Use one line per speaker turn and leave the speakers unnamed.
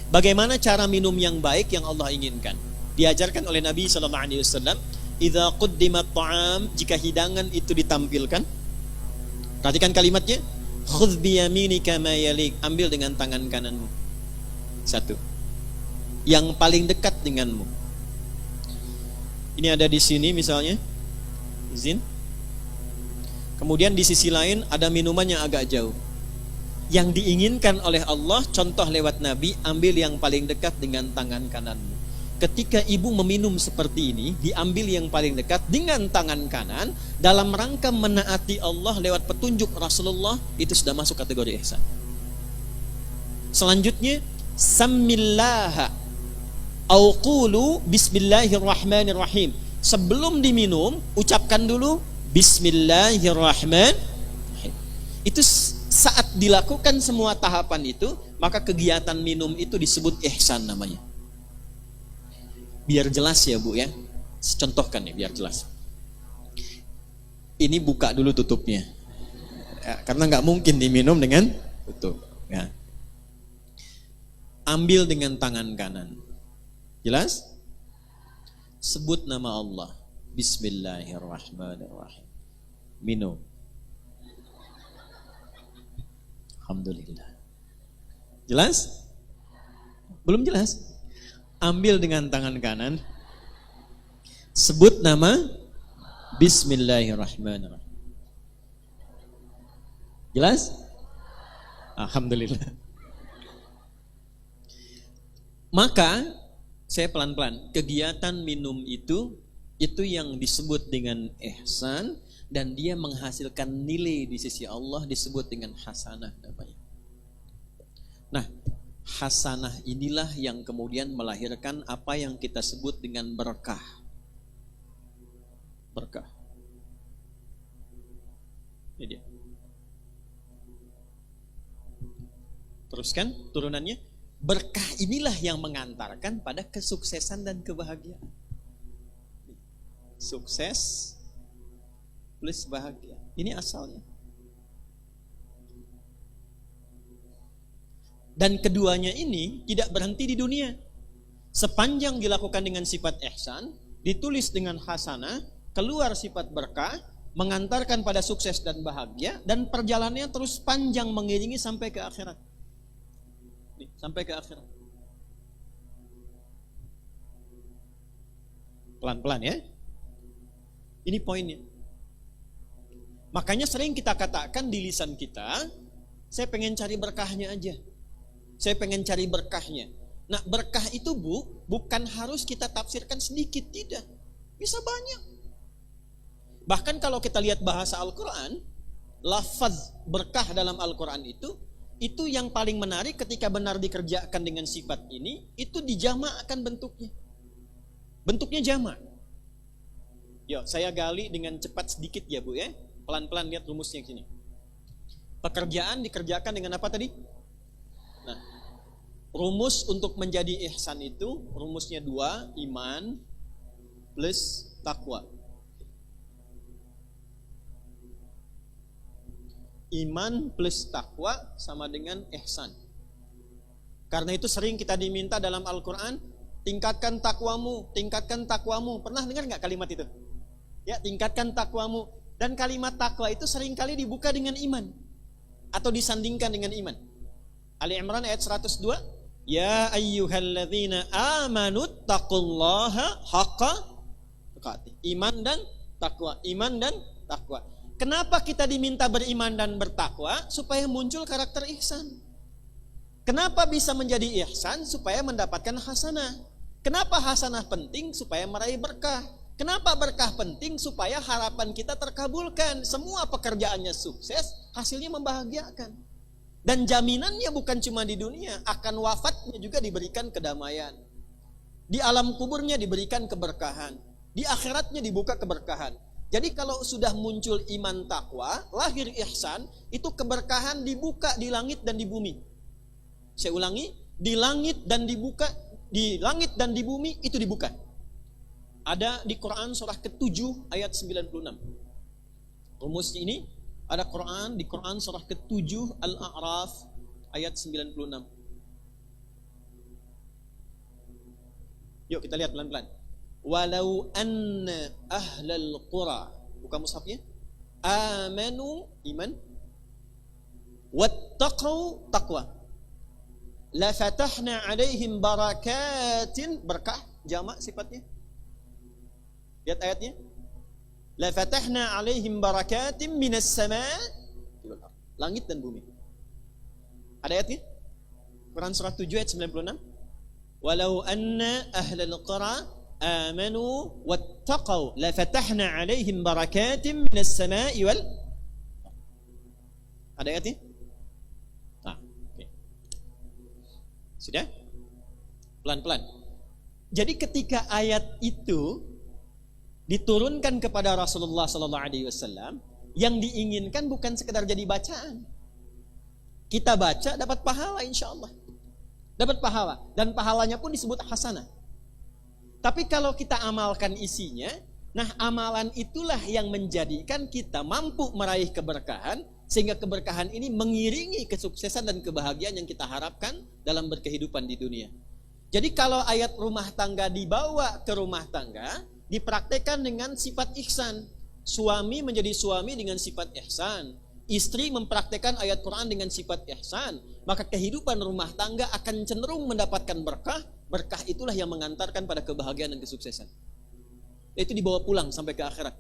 Bagaimana cara minum yang baik yang Allah inginkan? Diajarkan oleh Nabi SAW, idza quddimat ta'am, jika hidangan itu ditampilkan, perhatikan kalimatnya, khudh biyaminika ma yalik, ambil dengan tangan kananmu. Satu, yang paling dekat denganmu. Ini ada di sini misalnya, izin. Kemudian di sisi lain ada minuman yang agak jauh. Yang diinginkan oleh Allah, contoh lewat Nabi, ambil yang paling dekat dengan tangan kananmu. Ketika ibu meminum seperti ini, diambil yang paling dekat dengan tangan kanan, dalam rangka menaati Allah lewat petunjuk Rasulullah, itu sudah masuk kategori ihsan. Selanjutnya, samillaha au qulu bismillahirrahmanirrahim. Sebelum diminum, ucapkan dulu bismillahirrahmanirrahim. Itu saat dilakukan semua tahapan itu, maka kegiatan minum itu disebut ihsan namanya. Biar jelas ya Bu ya, contohkan nih biar jelas. Ini buka dulu tutupnya ya, karena nggak mungkin diminum dengan tutup ya. Ambil dengan tangan kanan, jelas. Sebut nama Allah, bismillahirrahmanirrahim, minum. Alhamdulillah. Jelas? Belum jelas? Ambil dengan tangan kanan, sebut nama bismillahirrahmanirrahim. Jelas? Alhamdulillah. Maka saya pelan-pelan, kegiatan minum itu yang disebut dengan ihsan, dan dia menghasilkan nilai di sisi Allah, disebut dengan hasanah namanya. Nah, hasanah inilah yang kemudian melahirkan apa yang kita sebut dengan berkah. Berkah. Ini dia. Teruskan turunannya. Berkah inilah yang mengantarkan pada kesuksesan dan kebahagiaan. Sukses plus bahagia. Ini asalnya. Dan keduanya ini tidak berhenti di dunia. Sepanjang dilakukan dengan sifat ihsan, ditulis dengan hasanah, keluar sifat berkah, mengantarkan pada sukses dan bahagia, dan perjalanannya terus panjang mengiringi sampai ke akhirat. Sampai ke akhirat. Pelan-pelan ya. Ini poinnya. Makanya sering kita katakan di lisan kita, saya pengen cari berkahnya aja. Saya pengen cari berkahnya. Nah, berkah itu bukan harus kita tafsirkan sedikit, tidak. Bisa banyak. Bahkan kalau kita lihat bahasa Al-Quran, lafaz berkah dalam Al-Quran itu yang paling menarik ketika benar dikerjakan dengan sifat ini, itu dijamakkan bentuknya. Bentuknya jamak. Yuk, saya gali dengan cepat sedikit ya Bu ya. Pelan-pelan lihat rumusnya sini. Pekerjaan dikerjakan dengan apa tadi? Nah, rumus untuk menjadi ihsan itu rumusnya 2, iman plus takwa. Iman plus takwa sama dengan ihsan. Karena itu sering kita diminta dalam Al-Quran, tingkatkan takwamu, tingkatkan takwamu. Pernah dengar nggak kalimat itu? Ya, tingkatkan takwamu. Dan kalimat takwa itu seringkali dibuka dengan iman atau disandingkan dengan iman. Ali Imran ayat 102, ya ayyuhalladzina amanu taqullaha haqqa tuqatih. Iman dan takwa, iman dan takwa. Kenapa kita diminta beriman dan bertakwa? Supaya muncul karakter ihsan. Kenapa bisa menjadi ihsan? Supaya mendapatkan hasanah. Kenapa hasanah penting? Supaya meraih berkah. Kenapa berkah penting? Supaya harapan kita terkabulkan. Semua pekerjaannya sukses, hasilnya membahagiakan. Dan jaminannya bukan cuma di dunia, akan wafatnya juga diberikan kedamaian. Di alam kuburnya diberikan keberkahan. Di akhiratnya dibuka keberkahan. Jadi kalau sudah muncul iman takwa, lahir ihsan, itu keberkahan dibuka di langit dan di bumi. Saya ulangi, di langit dan dibuka, di langit dan di bumi itu dibuka. Ada di Quran surah ke-7 ayat 96. Rumus ini ada di Quran surah ke-7 Al-A'raf ayat 96. Yuk kita lihat pelan-pelan. Walau anna ahlal qura, buka mushafnya, amanu, iman, wattaqau, taqwa, la fatahna alaihim barakatin, berkah, jamak sifatnya. Lihat ayatnya. La fatahna alaihim barakatin minas sama', langit dan bumi. Ada ayatnya? Quran surah 7 ayat 96. Walau anna ahlal qura amanu wattaqau la fatahna alaihim barakatin minas sama'i wal. Ada ayatnya? Nah, okay. Sudah? Pelan-pelan. Jadi ketika ayat itu diturunkan kepada Rasulullah sallallahu alaihi wasallam, yang diinginkan bukan sekedar jadi bacaan. Kita baca dapat pahala insyaallah. Dapat pahala dan pahalanya pun disebut hasanah. Tapi kalau kita amalkan isinya, nah amalan itulah yang menjadikan kita mampu meraih keberkahan, sehingga keberkahan ini mengiringi kesuksesan dan kebahagiaan yang kita harapkan dalam berkehidupan di dunia. Jadi kalau ayat rumah tangga dibawa ke rumah tangga, dipraktekkan dengan sifat ihsan. Suami menjadi suami dengan sifat ihsan, istri mempraktekkan ayat Quran dengan sifat ihsan, maka kehidupan rumah tangga akan cenderung mendapatkan berkah. Berkah itulah yang mengantarkan pada kebahagiaan dan kesuksesan. Itu dibawa pulang sampai ke akhirat.